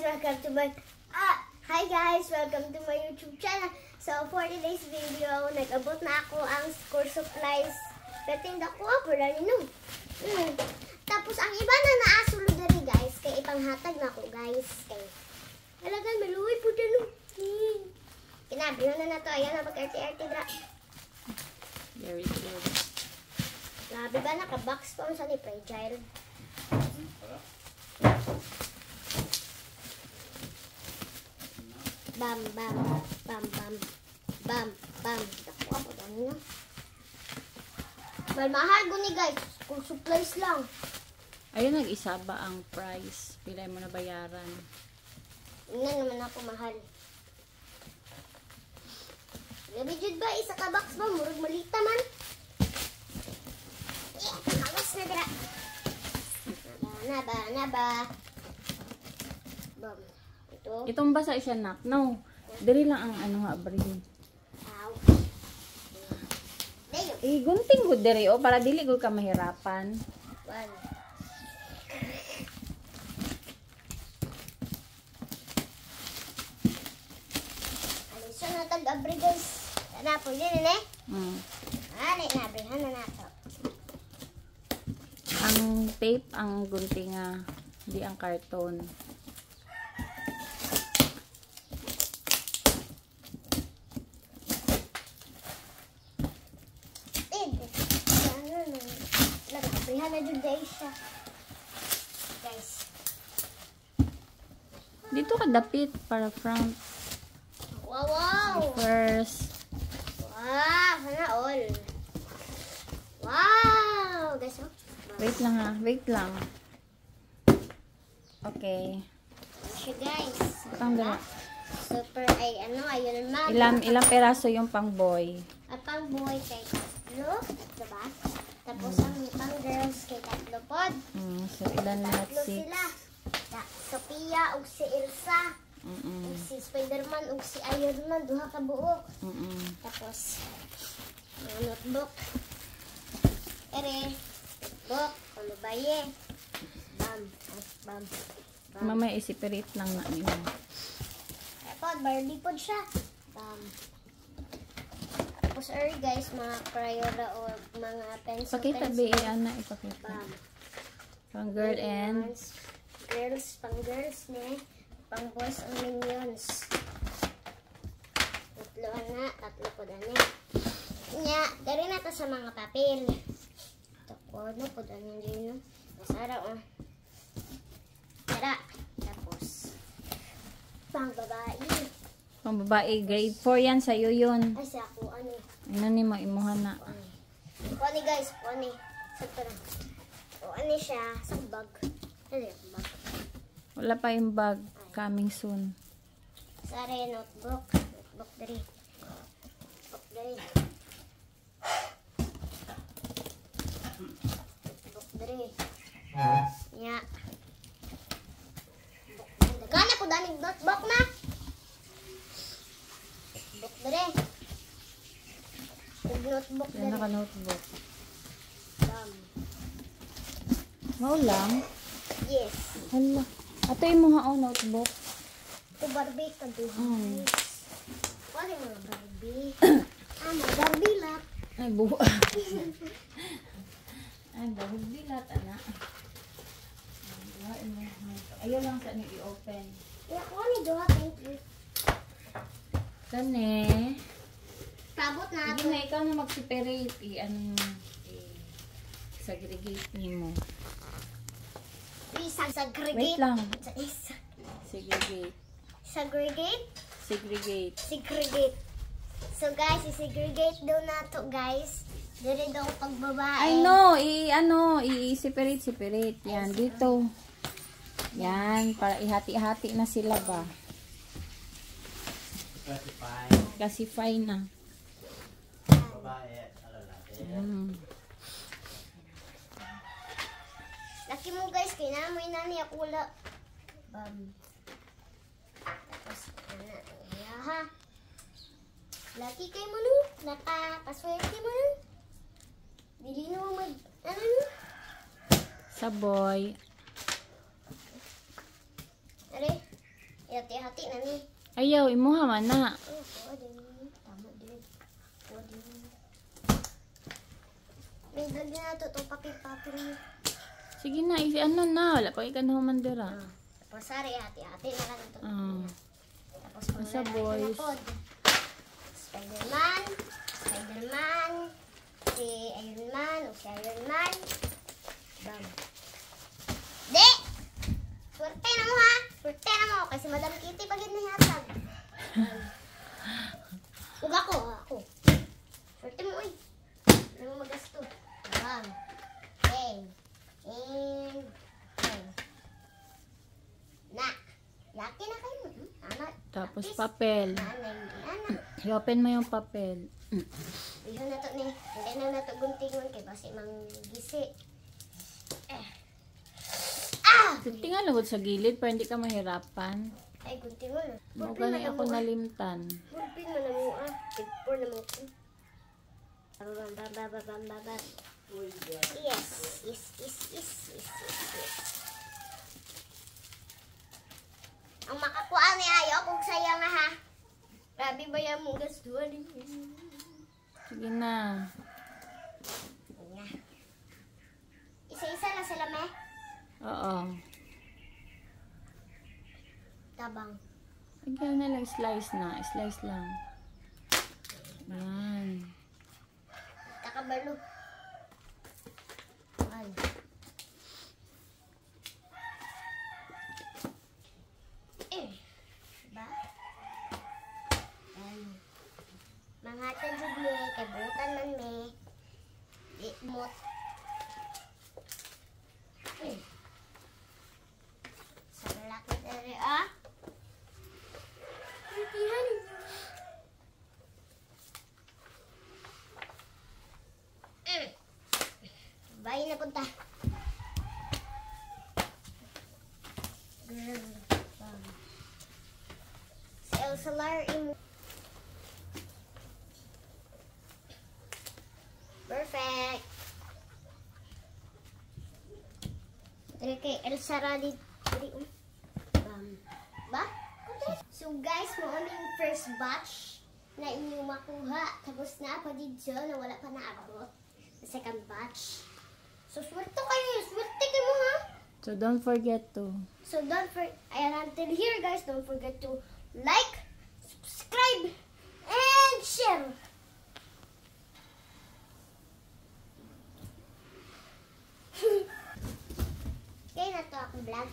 welcome to my hi guys, welcome to my YouTube channel. So for today's video, nag-abot na ako ang school supplies. Katinda ko wala niyo. Tapos ang iba na naasulod diri guys, kay ipanghatag na ko guys. Kay talagang maluwi po dyan. Kinabihan na to. Ayan na pag-arte-arte dra. Very good. Grabe ba naka-box pa sa ni fragile. Bam, bam, bam, bam, bam, bam. Ako po dami na. Mahal guni guys. Kung supplies lang. Ayun, nag-isa ba ang price? Pila mo na bayaran? Hindi naman ako mahal. Gabi jud ba? Isa ka box ba? Murag malita man. Alas na dira. Naba. Bam. Itong basa siya nak. No. Dili lang ang ano nga abrin. Ow. Gunting gud diri o para dili gud ka mahirapan. One. Aliso na tag-abri guys. Tana po yun eh. Nabrihan na nato. Ang tape ang gunting nga, di ang karton. Nabrihan na dyan guys siya. Guys. Dito ka dapit para front. Wow! First. Wow! Sana all. Wow! Guys, oh. Wait lang ha. Wait lang. Okay. Siya guys. Tanggal. Super, ayun ma'am. Ilang peraso yung pang boy? Ang pang boy kay tatlo. Diba? Tapos ang pang girls kay tatlo pod. So ilan lahat? Tatlo 6. sila. Sophia ug si Elsa. Ug si Spider-Man ug si Iron Man. Duha ka buok. Tapos, notebook. Ere. Notebook. Kulubaye. Bam. Bam. Mamaya isiperate lang na nila. Pod, Barbie pod siya. Bam. Tapos guys, mga Crayola o mga pencil. Pakita ba ana ipakita. Bam. Pang girl and girls, pang girls ne. Pang boys ang minions. Tatlo po dani. Nya, dari na to sa mga papel. Tako no po dani din no. Masara oh. Tara. Tapos pang babae. pang babae grade 4 yan sa'yo yun. Ay sa ako ano. Ano ni mo imuhan na. Kuani guys, kuani. Sakto na. Kuani siya sa bag. Dali bag. Wala pa yung bag. Coming soon. Sare notebook. Notebook dari. Notebook dari. Notebook dari. Ya. Kana ko danig notebook na. Notebook dari. Notebook Yan dari. naka-notebook. Bam. Mau lang. Yes. Hala. Ato yung mga notebook. Ito Barbie ka duha. Mm. Kuani mga Barbie. Mga Barbie lang. Ay, buwa. Ay, bahog bilat, anak. Ayaw lang sa niyo i-open. Ya, kuani duha, thank you. Kani. Kabot na Hindi na ikaw na mag-separate. Segregate niyo mo. Segregate. Wait lang. Segregate. Segregate. Segregate. Segregate. Segregate. So guys, i-segregate daw na to guys. Dire daw pagbabae. I know. I-separate. Yan, dito. Yan, para ihati-hati na sila ba. Classify na. Laki mo guys, kinamoy na niya kula. Tapos, ha? Laki kay mo no? Nakakaswerte mo no? Dili na mo no? Sa boy. Are, Hati-hati na ni. Ayaw, imuha man na. Oh, pwede. Tama din. Pwede. May lagyan na ito itong papel-papel niya. Sige na, ano na. Wala pa ikan humandira. Tapos sari, hati-hati na lang ito. Tapos Asa boys? Spider-Man. Spider-Man. Si Iron Man. O si Iron Man. Bam. Di! Swerte na mo ha! Swerte na mo! Kasi Madam Kitty pag yun nahihatag. Huwag ako. Swerte mo uy. Ano mo magasto? Bam. Okay. And okay. Na. Laki na kayo. Anak. Tapos papel. Anak. I-open mo yung papel. Iho na to ni. Hindi na to guntingon kay basi mang gisi. Tingnan lugod sa gilid para hindi ka mahirapan. Ay, guntingon. Mo gani ako nalimtan. Bulpin mo na mo Tigpor na mo ko. Bababababababab. Yes. Ang makakuha ni Ayo kung sayang na ha. Grabe ba yan mong gastuhan? Sige na. Isa-isa na sila, me? Oo. Tabang. Lagyan na lang, slice na. Slice lang. Yan. Takabalo. Ay. Ba? Ay. Manghatan jud me, kay butan man me. Di mot. Sa laki dere Titihan niyo. Bye na punta. Si Elsa Lar perfect. Dari kay Elsa Radi. Ba? So guys, mo yung first batch na inyo makuha. Tapos na pa dito na wala pa naabot. Second batch. So swerte kayo. Swerte kayo mo ha. So don't forget to. So don't forget. And until here guys, don't forget to like, subscribe, and share. Okay na to akong vlog.